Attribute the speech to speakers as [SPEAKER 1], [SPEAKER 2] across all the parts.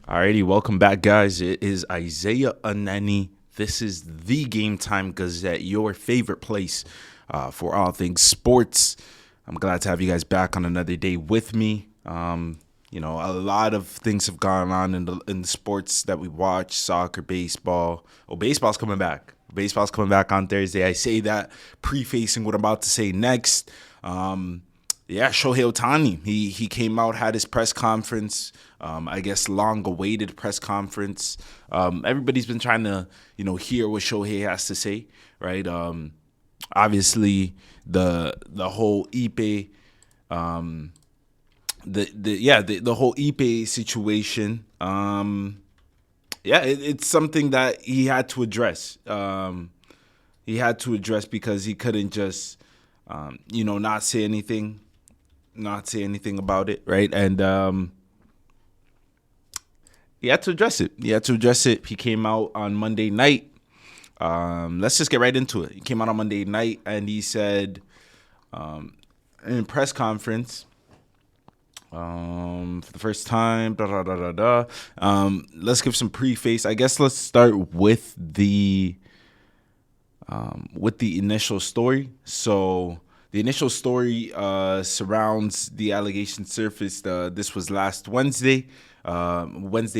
[SPEAKER 1] Alrighty, welcome back, guys. It is Isaiah Anani. This is the GameTime Gazette, your favorite place for all things sports. I'm glad to have you guys back on another day with me. A lot of things have gone on in the sports that we watch: soccer, baseball. Oh, baseball's coming back. Baseball's coming back on Thursday. I say that prefacing what I'm about to say next. Shohei Ohtani. He came out, had his press conference. I guess long-awaited press conference. Everybody's been trying to, hear what Shohei has to say, right? Obviously, the whole Ipe, the whole Ipe situation. It's something that he had to address. He had to address because he couldn't just, not say anything about it, right? And he had to address it. He came out on Monday night. Let's just get right into it. He came out on Monday night and he said in a press conference, for the first time, let's give some preface. I guess let's start with the initial story. So the initial story surrounds the allegation surfaced. This was last Wednesday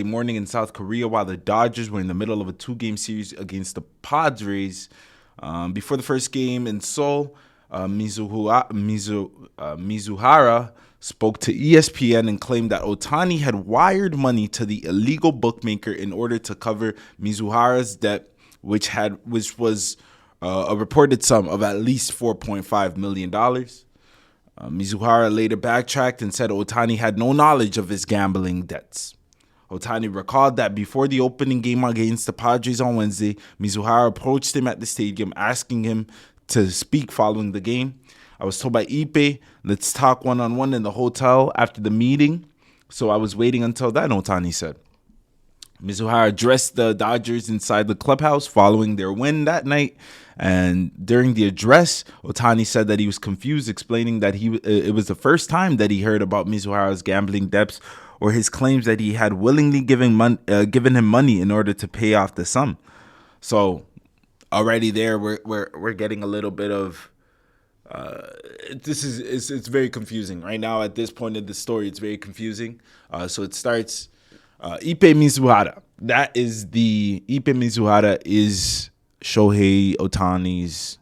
[SPEAKER 1] morning in South Korea, while the Dodgers were in the middle of a 2-game series against the Padres. Before the first game in Seoul, Mizuhara spoke to ESPN and claimed that Ohtani had wired money to the illegal bookmaker in order to cover Mizuhara's debt, which was a reported sum of at least $4.5 million. Mizuhara later backtracked and said Ohtani had no knowledge of his gambling debts. Ohtani recalled that before the opening game against the Padres on Wednesday, Mizuhara approached him at the stadium asking him to speak following the game. I was told by Ipe, let's talk one-on-one in the hotel after the meeting. So I was waiting until then, Ohtani said. Mizuhara addressed the Dodgers inside the clubhouse following their win that night. And during the address, Ohtani said that he was confused, explaining that it was the first time that he heard about Mizuhara's gambling debts or his claims that he had willingly given him money in order to pay off the sum. So already there, we're getting a little bit of it's very confusing right now. At this point in the story, it's very confusing. So it starts. Ipe Mizuhara. Ipe Mizuhara is Shohei Ohtani's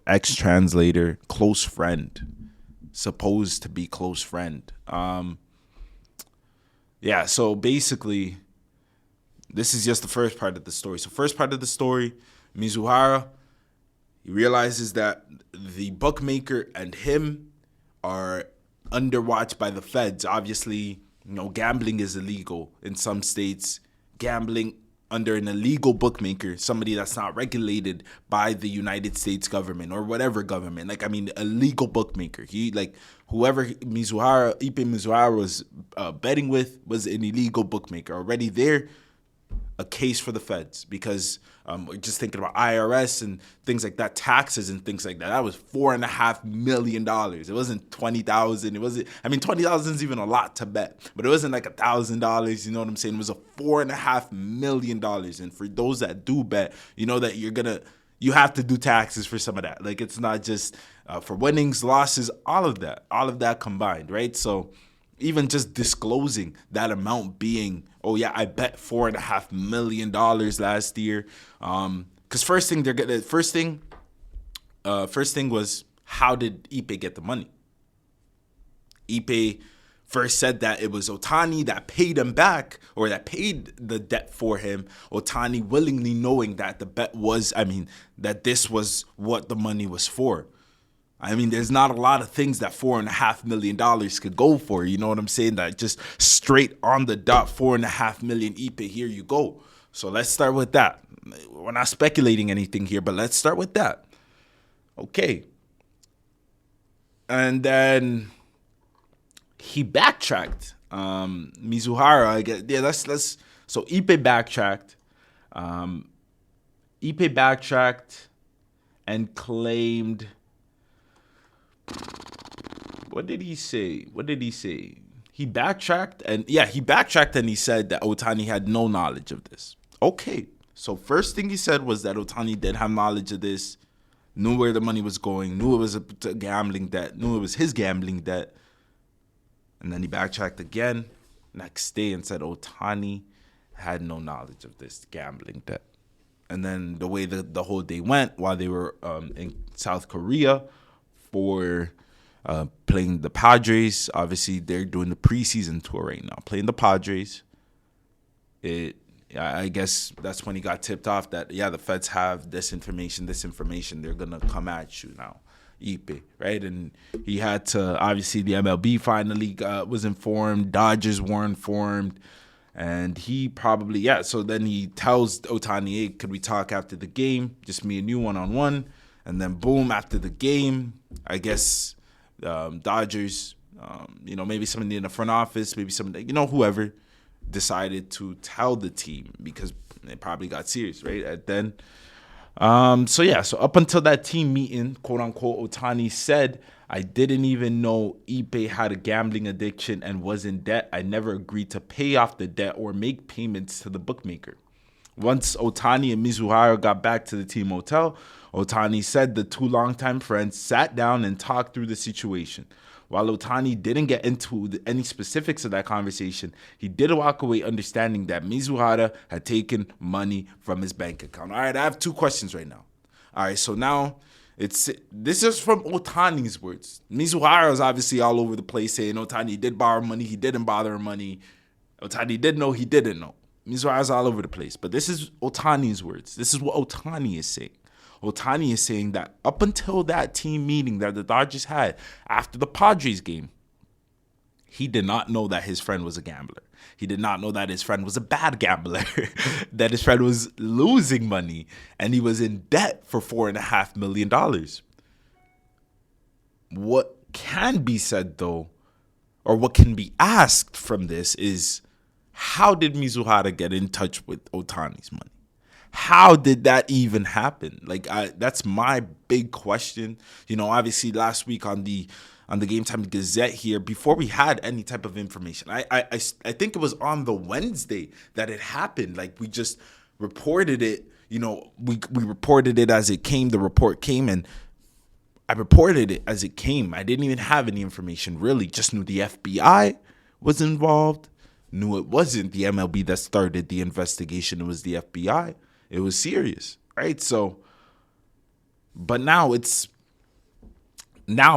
[SPEAKER 1] ex-translator, close friend, supposed to be close friend. So basically, this is just the first part of the story. So first part of the story, Mizuhara, he realizes that the bookmaker and him are under watch by the feds. Obviously, gambling is illegal in some states. Gambling under an illegal bookmaker, somebody that's not regulated by the United States government or whatever government. A legal bookmaker. Whoever Ipe Mizuhara was betting with was an illegal bookmaker. Already there, a case for the feds because we're just thinking about IRS and things like that, taxes and things like that. That was $4.5 million. It wasn't $20,000. It wasn't. $20,000 is even a lot to bet, but it wasn't like $1,000. You know what I'm saying? It was a $4.5 million. And for those that do bet, you know that you have to do taxes for some of that. It's not just for winnings, losses, all of that combined, right? So even just disclosing that amount being, I bet $4.5 million last year. Because first thing was, how did Ipe get the money? Ipe first said that it was Ohtani that paid him back, or that paid the debt for him. Ohtani willingly knowing that the bet was, that this was what the money was for. There's not a lot of things that $4.5 million could go for. You know what I'm saying? That just straight on the dot, $4.5 million Ipe, here you go. So let's start with that. We're not speculating anything here, but let's start with that. Okay. And then he backtracked. Mizuhara, I guess. Yeah, let's. So Ipe backtracked. Ipe backtracked and claimed. What did he say? he backtracked and he said that Ohtani had no knowledge of this. Okay, so first thing he said was that Ohtani did have knowledge of this, knew where the money was going, knew it was a gambling debt, knew it was his gambling debt. And then he backtracked again next day and said Ohtani had no knowledge of this gambling debt. And then the way the whole day went while they were in South Korea for playing the Padres. Obviously, they're doing the preseason tour right now, playing the Padres. I guess that's when he got tipped off that, the Feds have this information, they're going to come at you now, Ipe, right? And he had to, obviously, the MLB finally was informed, Dodgers were informed, and he probably, so then he tells Ohtani, hey, could we talk after the game, just me and you one-on-one, and then boom, after the game, I guess Dodgers, maybe somebody in the front office, maybe somebody, whoever, decided to tell the team because it probably got serious, right? And then, so up until that team meeting, quote unquote, Ohtani said, I didn't even know Ipe had a gambling addiction and was in debt. I never agreed to pay off the debt or make payments to the bookmaker. Once Ohtani and Mizuhara got back to the team hotel, Ohtani said the two longtime friends sat down and talked through the situation. While Ohtani didn't get into any specifics of that conversation, he did walk away understanding that Mizuhara had taken money from his bank account. All right, I have two questions right now. All right, so now this is from Ohtani's words. Mizuhara is obviously all over the place saying Ohtani did borrow money, he didn't borrow money. Ohtani did know, he didn't know. Mizuhara is all over the place. But this is Ohtani's words. This is what Ohtani is saying. Ohtani is saying that up until that team meeting that the Dodgers had after the Padres game, he did not know that his friend was a gambler. He did not know that his friend was a bad gambler, that his friend was losing money, and he was in debt for $4.5 million. What can be said, though, or what can be asked from this is, how did Mizuhara get in touch with Ohtani's money? How did that even happen? That's my big question. Obviously last week on the GameTime Gazette here, before we had any type of information, I think it was on the Wednesday that it happened. We just reported it. We reported it as it came. The report came, and I reported it as it came. I didn't even have any information really. Just knew the FBI was involved. Knew it wasn't the MLB that started the investigation. It was the FBI. It was serious, right? So, but now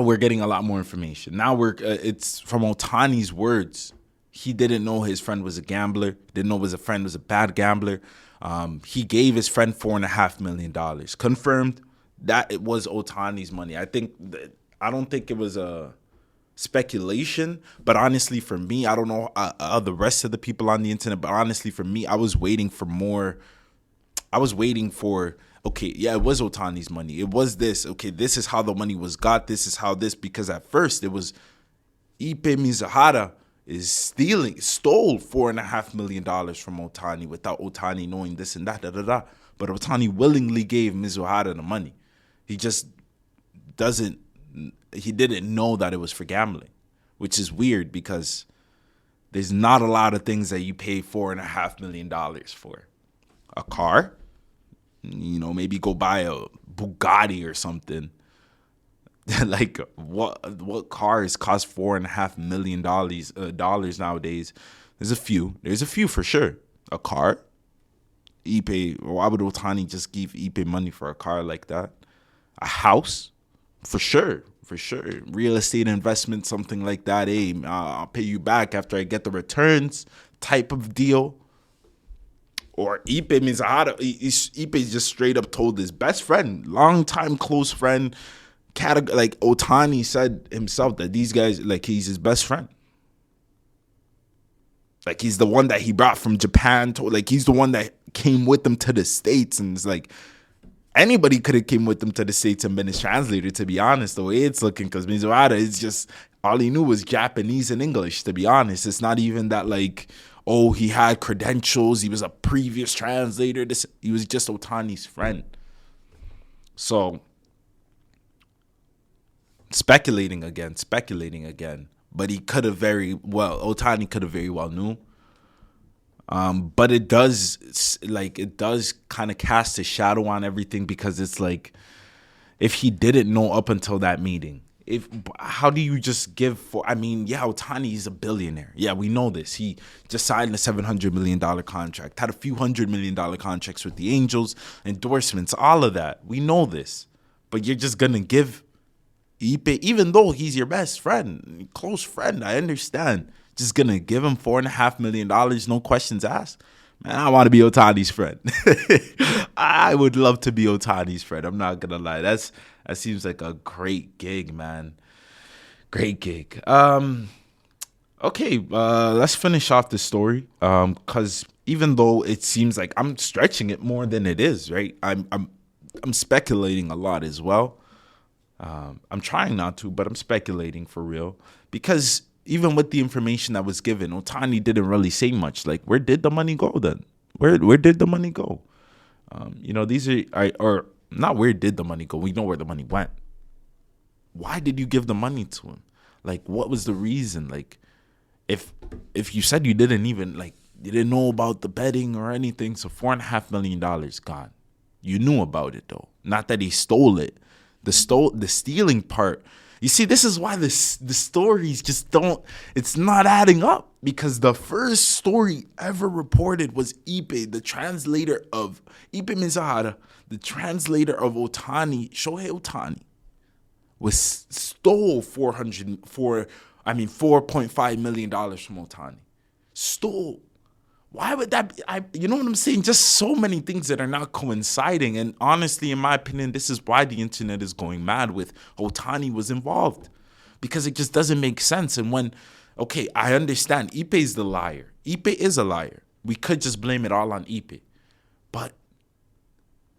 [SPEAKER 1] we're getting a lot more information. Now it's from Ohtani's words. He didn't know his friend was a gambler. Didn't know his friend was a bad gambler. He gave his friend $4.5 million. Confirmed that it was Ohtani's money. I don't think it was a speculation, but honestly, for me, I don't know the rest of the people on the internet, but honestly, for me, I was waiting for more. I was waiting for, it was Ohtani's money. It was this. Okay, this is how the money was got. This is how this, because at first it was Ipe Mizuhara stole $4.5 million from Ohtani without Ohtani knowing this and that, But Ohtani willingly gave Mizuhara the money. He just didn't know that it was for gambling, which is weird because there's not a lot of things that you pay $4.5 million for. A car, maybe go buy a Bugatti or something. What cars cost $4.5 million dollars nowadays? There's a few for sure. A car, Ipe. Why would Ohtani just give Ipe money for a car like that? A house, for sure. Real estate investment, something like that. Hey, I'll pay you back after I get the returns type of deal. Or Ipe Mizuhara, Ipe just straight up told his best friend, longtime close friend, Ohtani said himself that these guys, he's his best friend. He's the one that he brought from Japan. He's the one that came with him to the States. And it's anybody could have came with him to the States and been his translator, to be honest, the way it's looking. Because Mizuhara is just, all he knew was Japanese and English, to be honest. It's not even that, he had credentials, he was a previous translator. He was just Ohtani's friend. So, speculating again. but Ohtani could have very well knew. But it does kind of cast a shadow on everything, because it's like, if he didn't know up until that meeting, how do you just give Ohtani is a billionaire. Yeah, we know this. He just signed a $700 million contract, had a few $100 million contracts with the Angels, endorsements, all of that. We know this. But you're just going to give Ipe, even though he's your best friend, close friend, I understand, just going to give him $4.5 million, no questions asked? Man, I want to be Ohtani's friend. I would love to be Ohtani's friend. I'm not going to lie. That seems like a great gig, man. Great gig. Okay, let's finish off the story. Because even though it seems like I'm stretching it more than it is, right? I'm speculating a lot as well. I'm trying not to, but I'm speculating for real. Because even with the information that was given, Ohtani didn't really say much. Like, where did the money go then? Where did the money go? These are not where did the money go. We know where the money went. Why did you give the money to him? Like, what was the reason? Like, if you said you didn't even, like, you didn't know about the betting or anything, so $4.5 million gone. You knew about it, though. Not that he stole it. The stealing part. You see, this is why the stories just it's not adding up, because the first story ever reported was Ipe, the translator of Ipe Mizuhara, the translator of Ohtani, Shoei Ohtani, stole $4.5 million from Ohtani. Stole. Why would that be? You know what I'm saying? Just so many things that are not coinciding. And honestly, in my opinion, this is why the internet is going mad with Ohtani was involved. Because it just doesn't make sense. And I understand, Ipe is the liar. Ipe is a liar. We could just blame it all on Ipe. But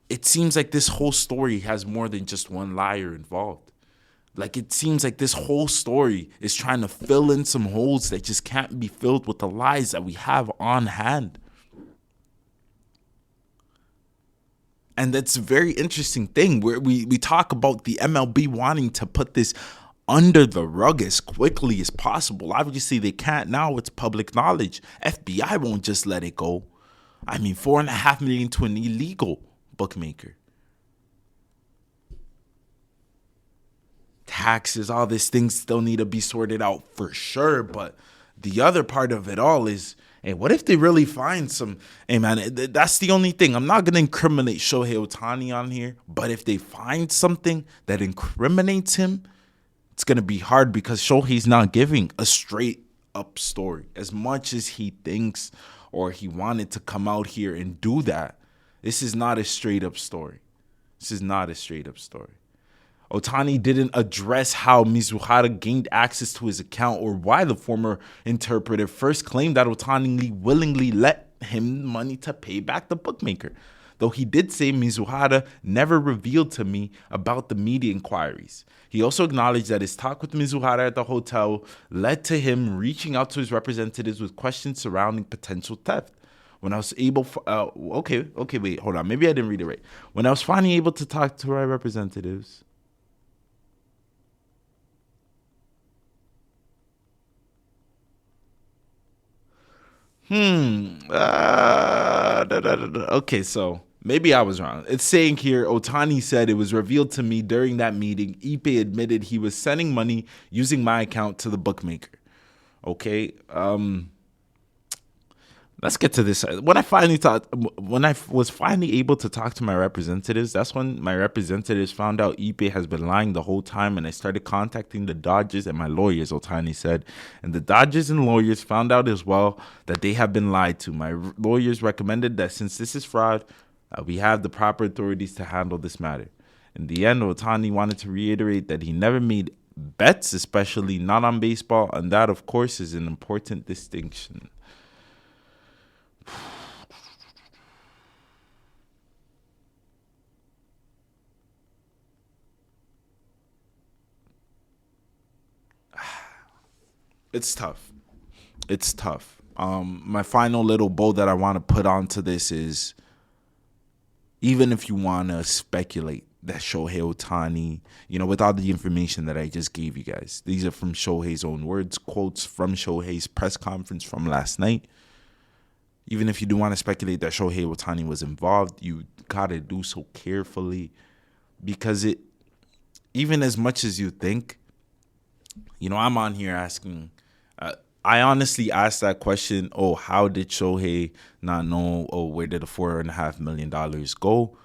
[SPEAKER 1] it seems like this whole story has more than just one liar involved. Like, it seems like this whole story is trying to fill in some holes that just can't be filled with the lies that we have on hand. And that's a very interesting thing, where we talk about the MLB wanting to put this under the rug as quickly as possible. Obviously, they can't now. It's public knowledge. FBI won't just let it go. $4.5 million to an illegal bookmaker. Taxes, all these things still need to be sorted out for sure. But the other part of it all is, hey, what if they really find some? Hey, man, that's the only thing. I'm not going to incriminate Shohei Ohtani on here. But if they find something that incriminates him, it's going to be hard, because Shohei's not giving a straight up story. As much as he thinks, or he wanted to come out here and do that, this is not a straight up story. Ohtani didn't address how Mizuhara gained access to his account, or why the former interpreter first claimed that Ohtani willingly let him money to pay back the bookmaker. Though he did say Mizuhara never revealed to me about the media inquiries. He also acknowledged that his talk with Mizuhara at the hotel led to him reaching out to his representatives with questions surrounding potential theft. When I was able, wait, hold on. Maybe I didn't read it right. When I was finally able to talk to my representatives, Okay, so maybe I was wrong. It's saying here, Ohtani said it was revealed to me during that meeting. Ipe admitted he was sending money using my account to the bookmaker. Okay, let's get to this. When I was finally able to talk to my representatives, that's when my representatives found out Ipe has been lying the whole time, and I started contacting the Dodgers and my lawyers, Ohtani said. And the Dodgers and lawyers found out as well that they have been lied to. My lawyers recommended that since this is fraud, we have the proper authorities to handle this matter. In the end, Ohtani wanted to reiterate that he never made bets, especially not on baseball, and that, of course, is an important distinction. It's tough. My final little bow that I want to put onto this is, even if you want to speculate, that Shohei Ohtani, with all the information that I just gave you guys, these are from Shohei's own words, quotes from Shohei's press conference from last night. Even if you do want to speculate that Shohei Ohtani was involved, you got to do so carefully, because even as much as you think, I'm on here asking, I honestly asked that question, how did Shohei not know, where did the $4.5 million go?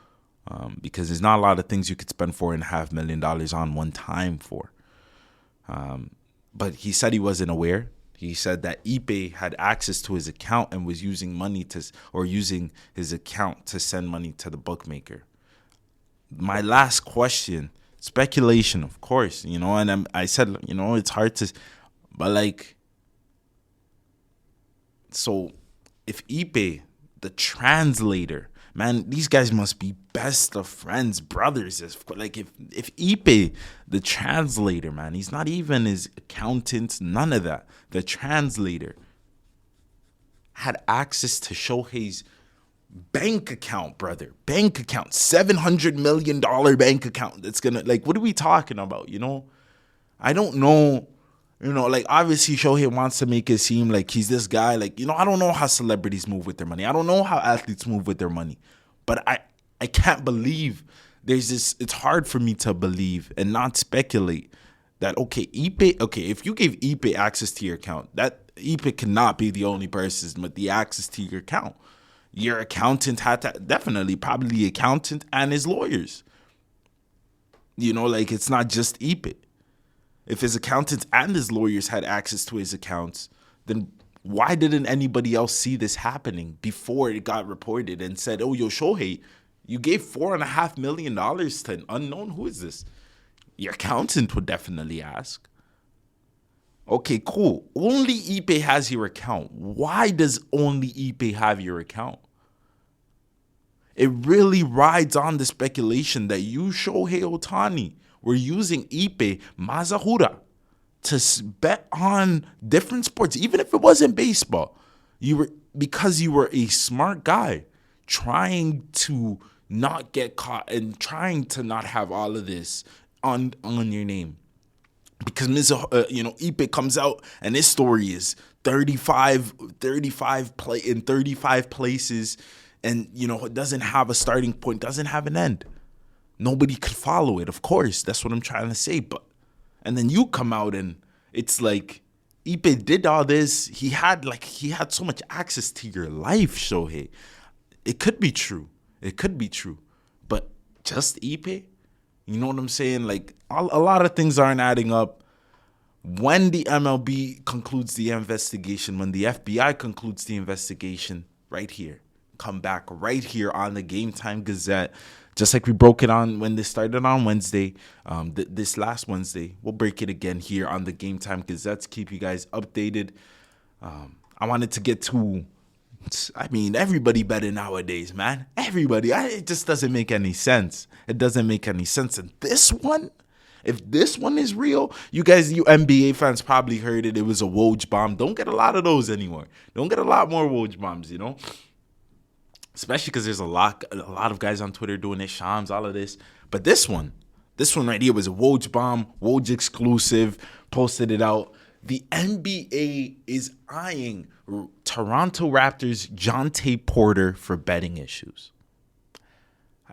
[SPEAKER 1] Because there's not a lot of things you could spend $4.5 million on one time for. But he said he wasn't aware. He said that Ipe had access to his account and was using using his account to send money to the bookmaker. My last question, speculation, of course, and I said, it's hard to, but so if Ipe, the translator, man, these guys must be best of friends, brothers. If Ipe, the translator, man, he's not even his accountant, none of that. The translator had access to Shohei's bank account, brother. Bank account, $700 million bank account. That's gonna, what are we talking about? I don't know. Obviously Shohei wants to make it seem like he's this guy. I don't know how celebrities move with their money. I don't know how athletes move with their money. But I can't believe there's this. It's hard for me to believe and not speculate that, if you gave Ipe access to your account, that Ipe cannot be the only person with the access to your account. Your accountant had to, definitely, probably the accountant and his lawyers. It's not just Ipe. If his accountants and his lawyers had access to his accounts, then why didn't anybody else see this happening before it got reported and said, Shohei, you gave $4.5 million to an unknown? Who is this? Your accountant would definitely ask. Okay, cool. Only Ipe has your account. Why does only Ipe have your account? It really rides on the speculation that you, Shohei Ohtani, were using Ipe Mazahura to bet on different sports, even if it wasn't baseball. Because you were a smart guy trying to not get caught and trying to not have all of this on your name. Because Ipe comes out and his story is 35 in 35 places, and it doesn't have a starting point, doesn't have an end. Nobody could follow it, of course. That's what I'm trying to say. And then you come out and it's like Ipe did all this. He had so much access to your life, Shohei. It could be true. But just Ipe? You know what I'm saying? A lot of things aren't adding up. When the MLB concludes the investigation, when the FBI concludes the investigation, right here, come back right here on the GameTime Gazette. Just like we broke it on when this started on Wednesday, this last Wednesday, we'll break it again here on the GameTime Gazette to keep you guys updated. I wanted to get to, everybody betting nowadays, man. Everybody. It just doesn't make any sense. It doesn't make any sense. And this one, if this one is real, you NBA fans probably heard it. It was a Woj bomb. Don't get a lot of those anymore. Don't get a lot more Woj bombs, Especially because there's a lot of guys on Twitter doing it, Shams, all of this. But this one right here was a Woj bomb, Woj exclusive, posted it out. The NBA is eyeing Toronto Raptors Jontay Porter for betting issues.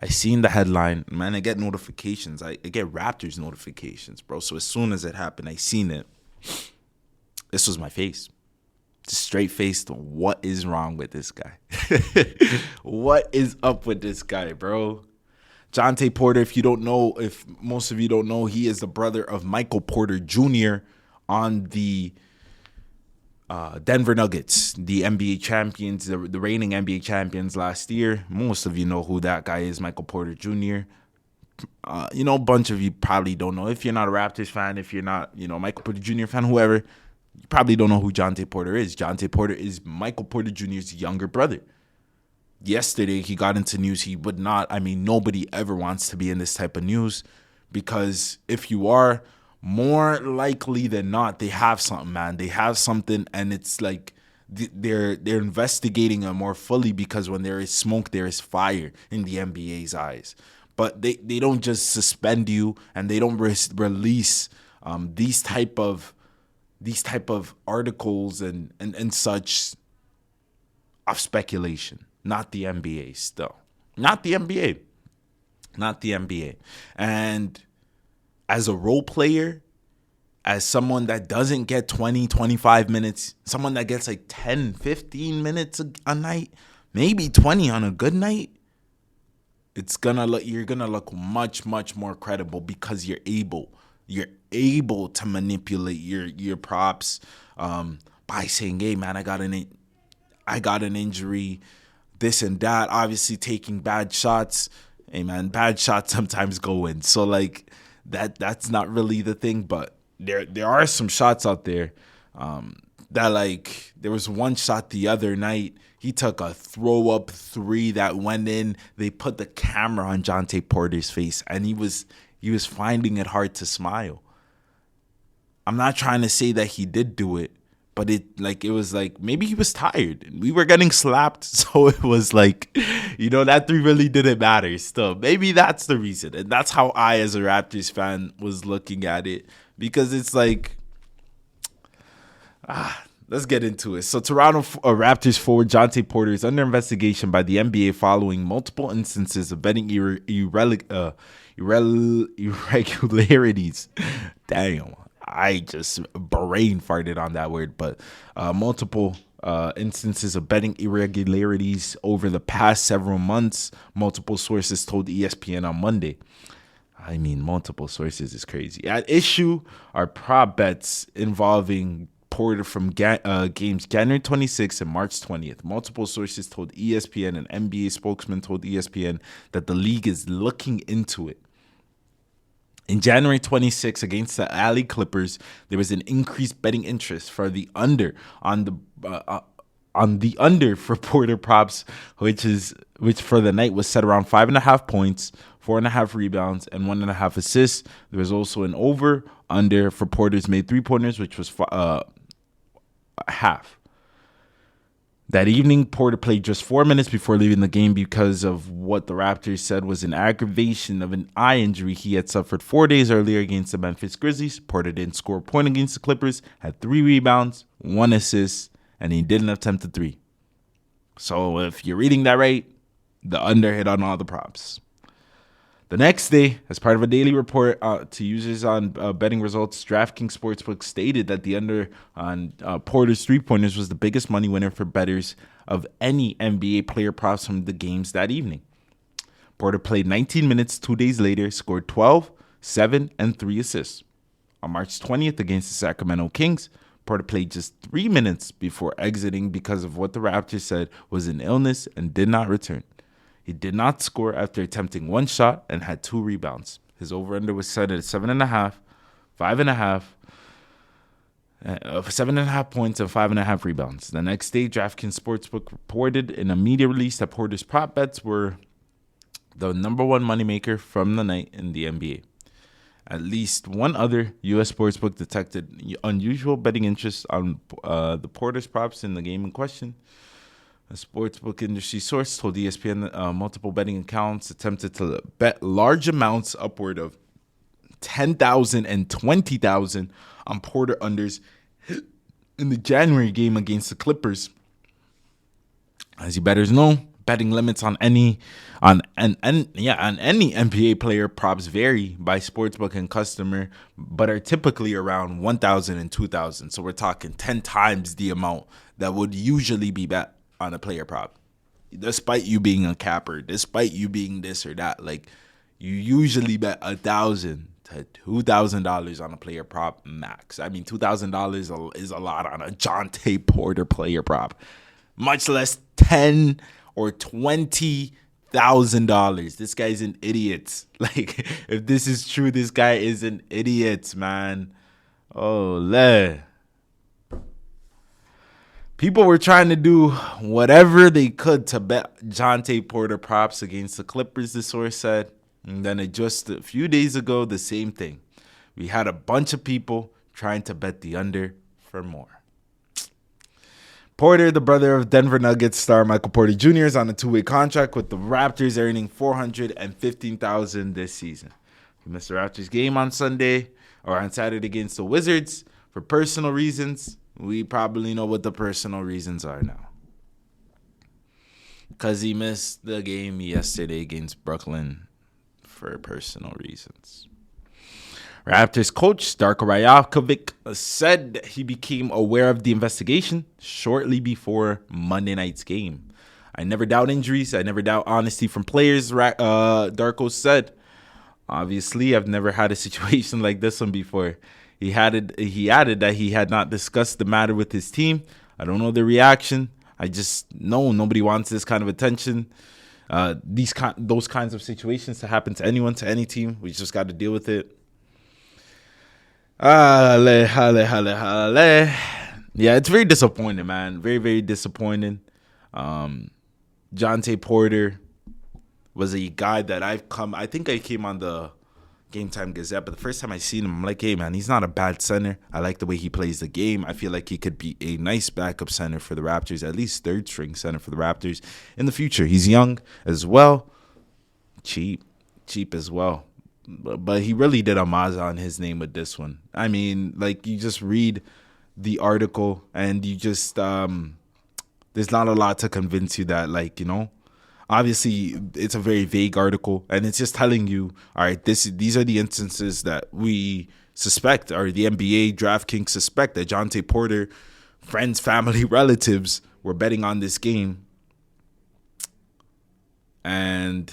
[SPEAKER 1] I seen the headline. Man, I get notifications. I get Raptors notifications, bro. So as soon as it happened, I seen it. This was my face. Straight faced. What is wrong with this guy? What is up with this guy, bro? Jontay Porter, if most of you don't know, he is the brother of Michael Porter Jr. on the Denver Nuggets, the NBA champions, the reigning NBA champions last year. Most of you know who that guy is, Michael Porter Jr. A bunch of you probably don't know. If you're not a Raptors fan, if you're not, Michael Porter Jr. fan, whoever, you probably don't know who Jontay Porter is. Jontay Porter is Michael Porter Jr.'s younger brother. Yesterday, he got into news he would not. Nobody ever wants to be in this type of news, because if you are, more likely than not, they have something, man. They have something, and it's like they're investigating it more fully, because when there is smoke, there is fire in the NBA's eyes. But they don't just suspend you, and they don't release these type of articles and such of speculation. Not the NBA still. Not the NBA. Not the NBA. And as a role player, as someone that doesn't get 20, 25 minutes, someone that gets like 10, 15 minutes a night, maybe 20 on a good night, you're gonna look much, much more credible because you're able to manipulate your props by saying, hey man, I got an injury, this and that. Obviously taking bad shots. Hey man, bad shots sometimes go in. So like that's not really the thing, but there are some shots out there that, like, there was one shot the other night. He took a throw up three that went in. They put the camera on Jontay Porter's face, and he was finding it hard to smile. I'm not trying to say that he did do it, but it was like maybe he was tired. We were getting slapped, so it was like, that three really didn't matter still. Maybe that's the reason. And that's how I, as a Raptors fan, was looking at it. Because it's like, let's get into it. So Toronto Raptors forward Jontay Porter is under investigation by the NBA following multiple instances of betting irregularities. Damn, I just brain farted on that word. But multiple instances of betting irregularities over the past several months, multiple sources told ESPN on Monday. I mean, multiple sources is crazy. At issue are prop bets involving Porter from games January 26th and March 20th. Multiple sources told ESPN, an NBA spokesman told ESPN that the league is looking into it. In January 26th against the LA Clippers, there was an increased betting interest for the under on the under for Porter props, which for the night was set around 5.5 points, 4.5 rebounds, and 1.5 assists. There was also an over-under for Porter's made three-pointers, which was half. That evening, Porter played just 4 minutes before leaving the game because of what the Raptors said was an aggravation of an eye injury he had suffered 4 days earlier against the Memphis Grizzlies. Porter didn't score a point against the Clippers, had 3 rebounds, 1 assist, and he didn't attempt a three. So if you're reading that right, the under hit on all the props. The next day, as part of a daily report to users on betting results, DraftKings Sportsbook stated that the under on Porter's three-pointers was the biggest money winner for bettors of any NBA player props from the games that evening. Porter played 19 minutes 2 days later, scored 12, 7, and 3 assists. On March 20th against the Sacramento Kings, Porter played just 3 minutes before exiting because of what the Raptors said was an illness and did not return. He did not score after attempting 1 shot and had 2 rebounds. His over-under was set at 7.5, 5.5, 7.5 points and 5.5 rebounds. The next day, DraftKings Sportsbook reported in a media release that Porter's prop bets were the number one moneymaker from the night in the NBA. At least one other U.S. sportsbook detected unusual betting interest on the Porter's props in the game in question. A sportsbook industry source told ESPN multiple betting accounts attempted to bet large amounts, upward of $10,000 and $20,000 on Porter unders in the January game against the Clippers. As you bettors know, betting limits on any NBA player props vary by sportsbook and customer, but are typically around $1,000 and $2,000. So we're talking 10 times the amount that would usually be bet on a player prop, despite you being a capper, despite you being this or that. Like, you usually bet $1,000 to $2,000 on a player prop max. I mean, $2,000 is a lot on a Jontay Porter player prop, much less $10,000 or $20,000. This guy's an idiot. Like, if this is true, this guy is an idiot, man. Ole. People were trying to do whatever they could to bet Jontay Porter props against the Clippers, the source said. And then just a few days ago, the same thing. We had a bunch of people trying to bet the under for more. Porter, the brother of Denver Nuggets star Michael Porter Jr., is on a 2-way contract with the Raptors, earning $415,000 this season. He missed the Raptors game on Saturday against the Wizards for personal reasons. We probably know what the personal reasons are now. Because he missed the game yesterday against Brooklyn for personal reasons. Raptors coach Darko Rajakovic said he became aware of the investigation shortly before Monday night's game. I never doubt injuries. I never doubt honesty from players, Darko said. Obviously, I've never had a situation like this one before. He added that he had not discussed the matter with his team. I don't know the reaction. I just know nobody wants this kind of attention. Those kinds of situations to happen to anyone, to any team. We just got to deal with it. Yeah, it's very disappointing, man. Very, very disappointing. Jontay Porter was a guy that I think I came on the GameTime Gazette, but the first time I seen him, I'm like, hey, man, he's not a bad center. I like the way he plays the game. I feel like he could be a nice backup center for the Raptors, at least third-string center for the Raptors in the future. He's young as well. Cheap as well. But he really did a maza on his name with this one. I mean, like, you just read the article and you just, there's not a lot to convince you that, like, you know, obviously it's a very vague article and it's just telling you, all right, these are the instances that we suspect, or the NBA DraftKings suspect, that Jontay Porter, friends, family, relatives were betting on this game. And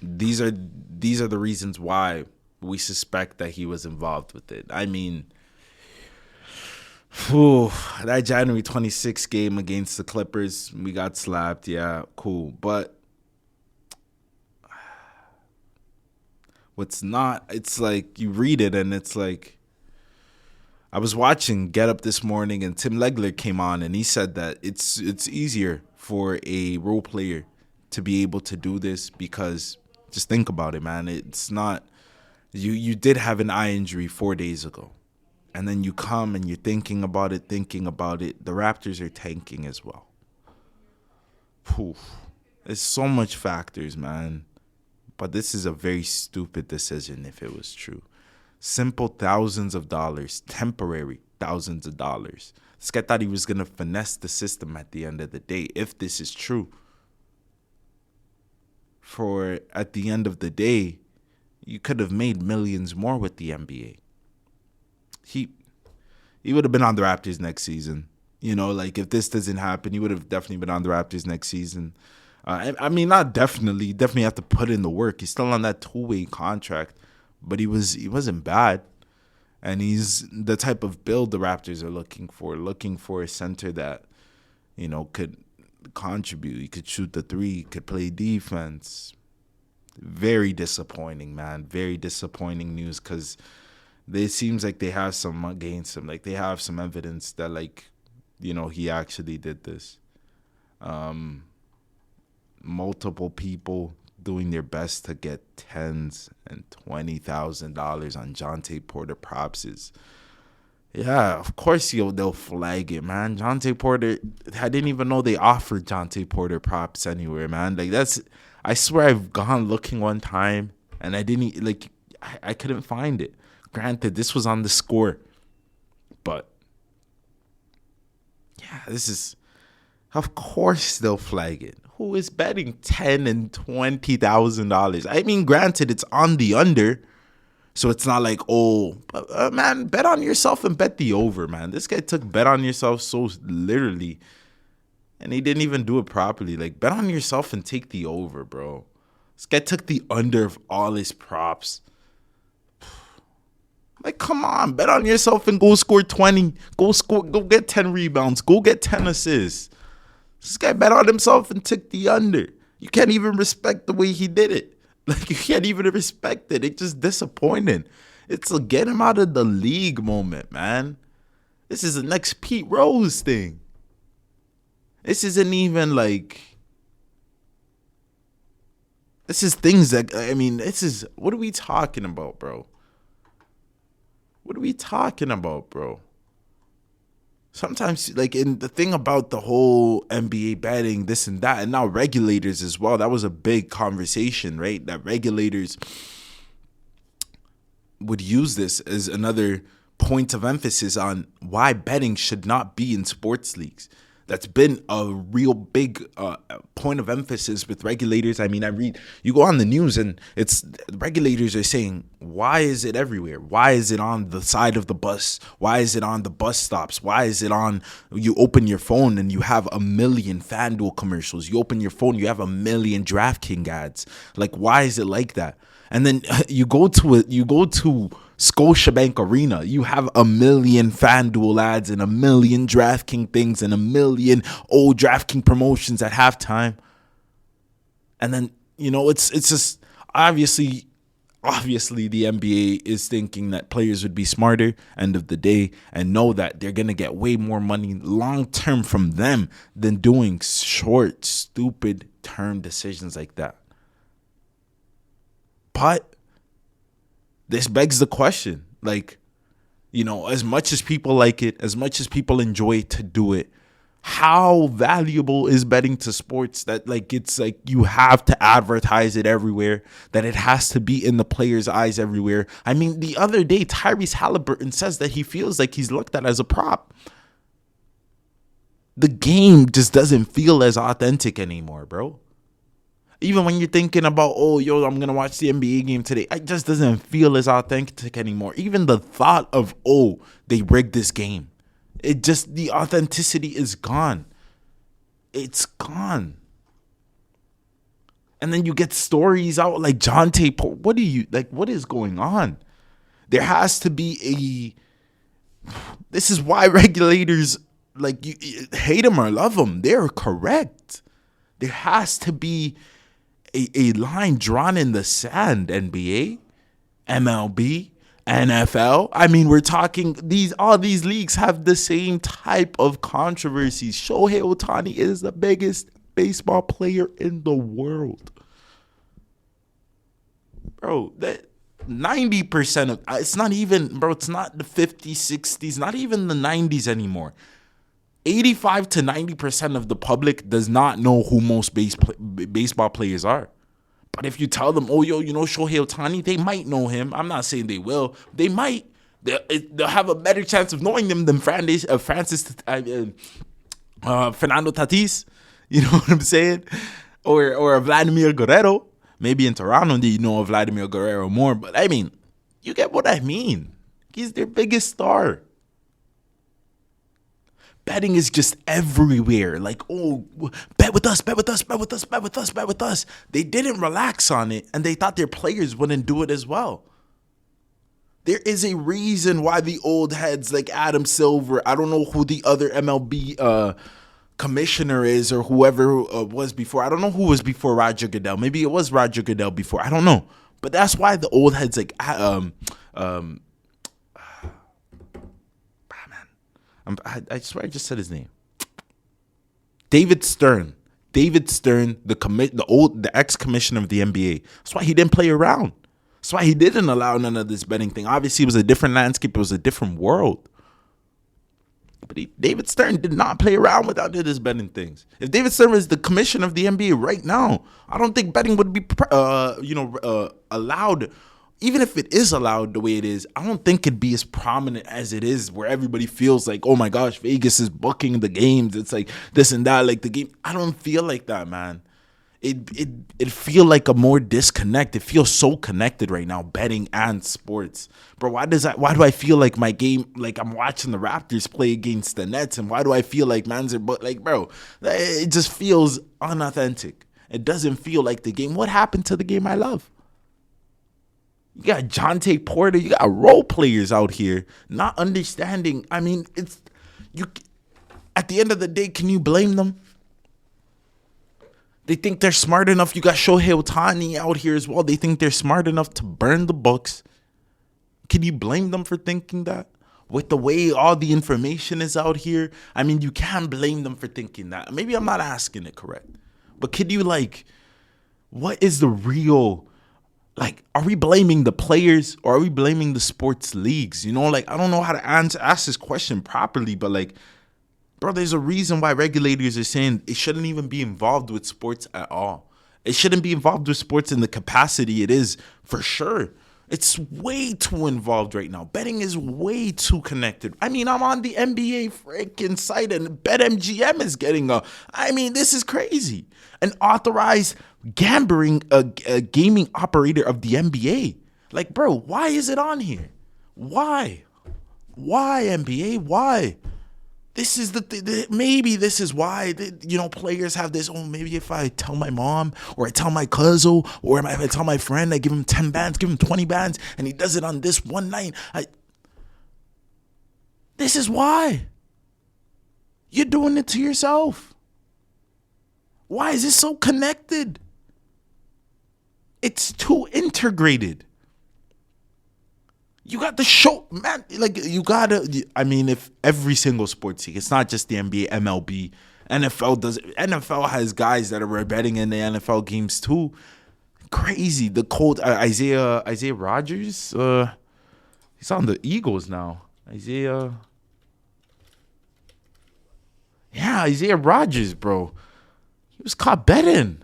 [SPEAKER 1] these are the reasons why we suspect that he was involved with it. I mean, that January 26th game against the Clippers, we got slapped. Yeah, cool. But it's like you read it and it's like, I was watching Get Up this morning and Tim Legler came on and he said that it's easier for a role player to be able to do this because, just think about it, man. It's not, you did have an eye injury 4 days ago. And then you come and you're thinking about it. The Raptors are tanking as well. There's so much factors, man. But this is a very stupid decision if it was true. Simple thousands of dollars, temporary thousands of dollars. This guy thought he was going to finesse the system at the end of the day, if this is true. For at the end of the day, you could have made millions more with the NBA. He would have been on the Raptors next season. You know, like, if this doesn't happen, he would have definitely been on the Raptors next season. I mean, not definitely. You definitely have to put in the work. He's still on that 2-way contract, but he wasn't bad. And he's the type of build the Raptors are looking for a center that, you know, could contribute. He could shoot the three, could play defense. Very disappointing, man. Very disappointing news, because it seems like they have some against him. Like, they have some evidence that, like, you know, he actually did this. Multiple people doing their best to get $10,000 and $20,000 on Jontay Porter props is, yeah, of course they'll flag it, man. Jontay Porter, I didn't even know they offered Jontay Porter props anywhere, man. Like, I swear I've gone looking one time and I didn't, like, I couldn't find it. Granted, this was on the Score, but yeah, this is, of course they'll flag it. Who is betting $10,000 and $20,000? I mean, granted, it's on the under, so it's not like, man, bet on yourself and bet the over, man. This guy took bet on yourself so literally, and he didn't even do it properly. Like, bet on yourself and take the over, bro. This guy took the under of all his props. Like, come on, bet on yourself and go score 20. Go get 10 rebounds. Go get 10 assists. This guy bet on himself and took the under. You can't even respect the way he did it. Like, you can't even respect it. It's just disappointing. It's a get him out of the league moment, man. This is the next Pete Rose thing. This isn't even like, this is things that, I mean, what are we talking about, bro? What are we talking about, bro? Sometimes, like, in the thing about the whole NBA betting, this and that, and now regulators as well, that was a big conversation, right? That regulators would use this as another point of emphasis on why betting should not be in sports leagues. That's been a real big point of emphasis with regulators. I mean, you go on the news and regulators are saying, why is it everywhere? Why is it on the side of the bus? Why is it on the bus stops? Why is it you open your phone and you have a million FanDuel commercials? You open your phone, you have a million DraftKings ads. Like, why is it like that? And then you go to Scotiabank Arena, you have a million FanDuel ads and a million DraftKings things and a million old DraftKings promotions at halftime. And then, it's just obviously the NBA is thinking that players would be smarter end of the day and know that they're going to get way more money long term from them than doing short, stupid term decisions like that. But this begs the question, like, as much as people like it, as much as people enjoy to do it, how valuable is betting to sports that, like, it's like you have to advertise it everywhere, that it has to be in the players' eyes everywhere? I mean, the other day, Tyrese Halliburton says that he feels like he's looked at as a prop. The game just doesn't feel as authentic anymore, bro. Even when you're thinking about, I'm going to watch the NBA game today, it just doesn't feel as authentic anymore. Even the thought of, they rigged this game. The authenticity is gone. It's gone. And then you get stories out like Jontay Porter. What is going on? There has to be this is why regulators, like, you hate them or love them, they're correct. There has to be a line drawn in the sand. NBA, MLB, NFL. I mean, we're talking all these leagues have the same type of controversies. Shoei Ohtani is the biggest baseball player in the world. Bro, that 90% of it's not even, bro, it's not the 50s, 60s, not even the 90s anymore. 85 to 90% of the public does not know who most baseball players are. But if you tell them, Shohei Ohtani, they might know him. I'm not saying they will. They might. They'll have a better chance of knowing them than Fernando Tatis. You know what I'm saying? Or Vladimir Guerrero. Maybe in Toronto, they know Vladimir Guerrero more. But, I mean, you get what I mean. He's their biggest star. Betting is just everywhere. Like, bet with us, bet with us, bet with us, bet with us, bet with us. They didn't relax on it, and they thought their players wouldn't do it as well. There is a reason why the old heads like Adam Silver, I don't know who the other MLB commissioner is or whoever was before. I don't know who was before Roger Goodell. Maybe it was Roger Goodell before. I don't know. But that's why the old heads like I swear I just said his name. David Stern. The ex-commissioner of the NBA. That's why he didn't play around. That's why he didn't allow none of this betting thing. Obviously, it was a different landscape. It was a different world. But David Stern did not play around with any of this betting things. If David Stern is the commissioner of the NBA right now, I don't think betting would be allowed. Even if it is allowed the way it is, I don't think it'd be as prominent as it is, where everybody feels like, oh my gosh, Vegas is booking the games. It's like this and that, like the game. I don't feel like that, man. It feel like a more disconnect. It feels so connected right now, betting and sports. Bro, why do I feel like my game, like I'm watching the Raptors play against the Nets, and why do I feel like man's are, but like, bro, it just feels unauthentic. It doesn't feel like the game. What happened to the game I love? You got Jontay Porter. You got role players out here not understanding. I mean, at the end of the day, can you blame them? They think they're smart enough. You got Shohei Ohtani out here as well. They think they're smart enough to burn the books. Can you blame them for thinking that? With the way all the information is out here, I mean, you can't blame them for thinking that. Maybe I'm not asking it correct. But could you, like, what is the real... Like, are we blaming the players or are we blaming the sports leagues? You know, like, I don't know how to ask this question properly, but like, Bro, there's a reason why regulators are saying it shouldn't even be involved with sports at all. It shouldn't be involved with sports in the capacity it is, for sure. It's way too involved right now. Betting is way too connected. I mean, I'm on the NBA freaking site and BetMGM is getting this is crazy. An authorized gaming operator of the NBA. Like, bro, why is it on here? Why? Why, NBA? Why? This is maybe this is why, players have this, maybe if I tell my mom or I tell my cousin or if I tell my friend, I give him 10 bands, give him 20 bands, and he does it on this one night. This is why. You're doing it to yourself. Why is it so connected? It's too integrated. You got the show, man. Like, if every single sports league, it's not just the NBA, MLB, NFL has guys that are betting in the NFL games too. Crazy. The cold Isaiah Rodgers, he's on the Eagles now. Isaiah Rodgers, bro. He was caught betting.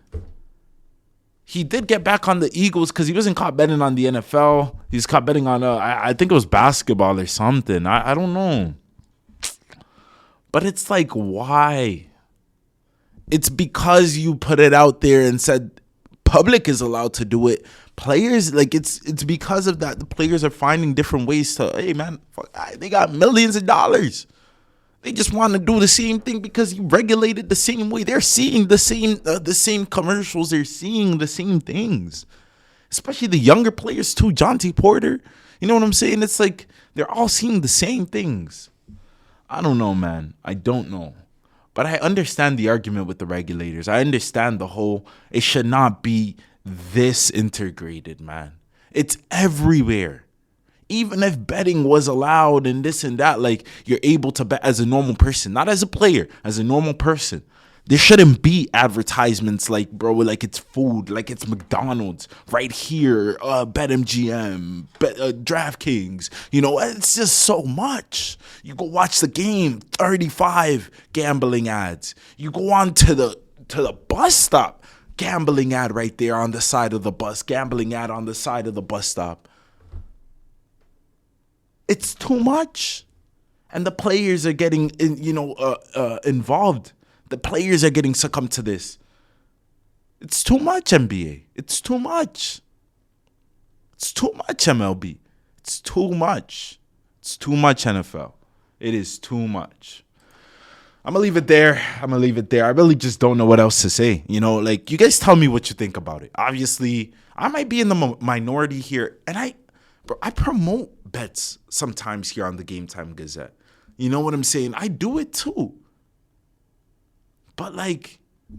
[SPEAKER 1] He did get back on the Eagles because he wasn't caught betting on the NFL. He was caught betting on, I think it was basketball or something. I don't know. But it's like, why? It's because you put it out there and said public is allowed to do it. Players, like, it's because of that. The players are finding different ways to, hey, man, they got millions of dollars. They just want to do the same thing because you regulate it the same way. They're seeing the same commercials. They're seeing the same things. Especially the younger players too. Jontay Porter. You know what I'm saying? It's like they're all seeing the same things. I don't know, man. I don't know. But I understand the argument with the regulators. I understand the whole, it should not be this integrated, man. It's everywhere. Even if betting was allowed and this and that, like, you're able to bet as a normal person, not as a player, as a normal person. There shouldn't be advertisements like, bro, like it's food, like it's McDonald's right here, BetMGM, DraftKings. It's just so much. You go watch the game, 35 gambling ads. You go on to the bus stop, gambling ad right there on the side of the bus, gambling ad on the side of the bus stop. It's too much. And the players are getting, involved. The players are getting succumbed to this. It's too much, NBA. It's too much. It's too much, MLB. It's too much. It's too much, NFL. It is too much. I'm going to leave it there. I really just don't know what else to say. You guys tell me what you think about it. Obviously, I might be in the minority here. And I promote bets sometimes here on the GameTime Gazette. You know what I'm saying? I do it too. But, like,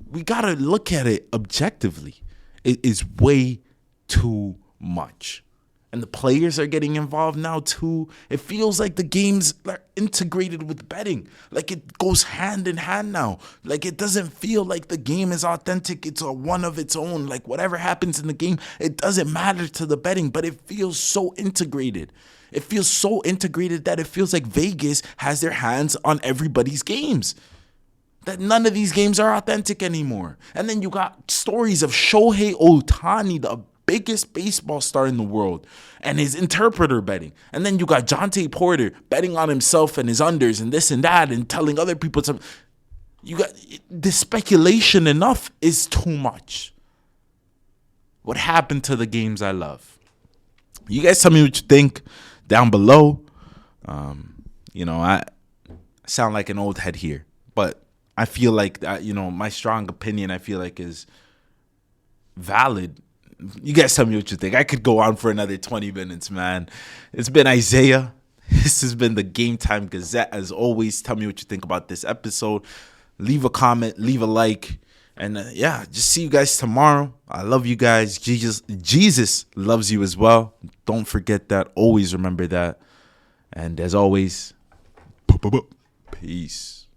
[SPEAKER 1] we got to look at it objectively. It is way too much. And the players are getting involved now too. It feels like the games are integrated with betting. Like, it goes hand in hand now. Like, it doesn't feel like the game is authentic. It's a one of its own. Like, whatever happens in the game, it doesn't matter to the betting. But it feels so integrated. It feels so integrated that it feels like Vegas has their hands on everybody's games. That none of these games are authentic anymore. And then you got stories of Shoei Ohtani, the biggest baseball star in the world, and his interpreter betting. And then you got Jontay Porter betting on himself and his unders and this and that and telling other people something. You got the speculation enough is too much. What happened to the games I love? You guys tell me what you think down below. I sound like an old head here, but I feel like that, my strong opinion, I feel like is valid. You guys tell me what you think. I could go on for another 20 minutes, man. It's been Isaiah. This has been the GameTime Gazette. As always, tell me what you think about this episode. Leave a comment, leave a like. And just see you guys tomorrow. I love you guys. Jesus loves you as well. Don't forget that. Always remember that. And as always, peace.